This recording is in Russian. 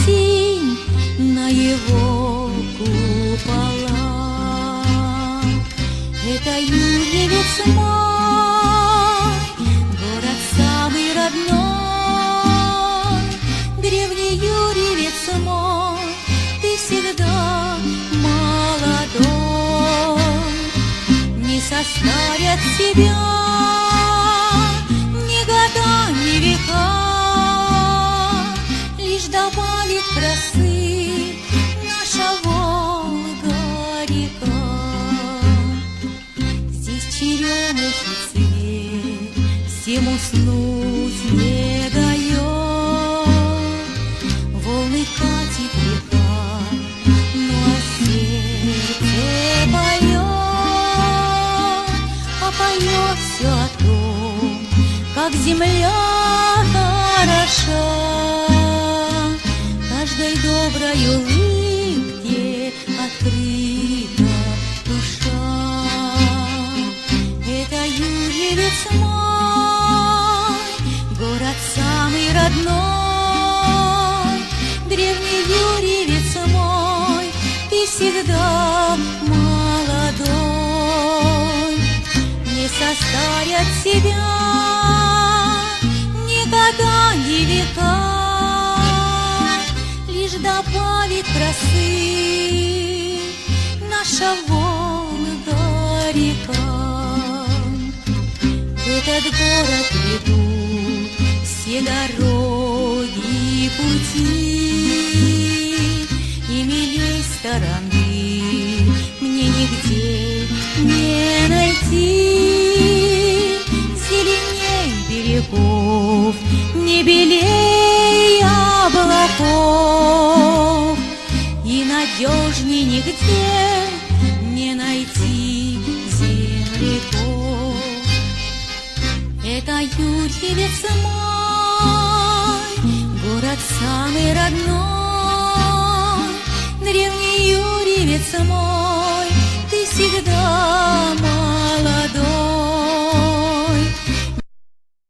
осень на его куполах. Это Юрьевец мой, город самый родной. Древний Юрьевец мой, ты всегда молодой. Не состарят тебя ни года, ни века, лишь добавит красы наша Волга-река. Здесь черемухи цвет всем уснуть не дает. Волны катит река, ну а сердце поет, а поет все о том, как земля хороша. Каждой доброй улыбке открыта душа. Это Юрьевец мой, город самый родной. Древний Юрьевец мой, ты всегда молодой. Не состарят тебя ни года, ни века, лишь добавит красы наша Волга-река. В этот город ведут все дороги и пути, и милей стороны мне нигде не найти. Зеленей берегов, не белей облаков, и надежней нигде не найти земляков. Это Юрьевец мой, город самый родной. Древний Юрьевец мой,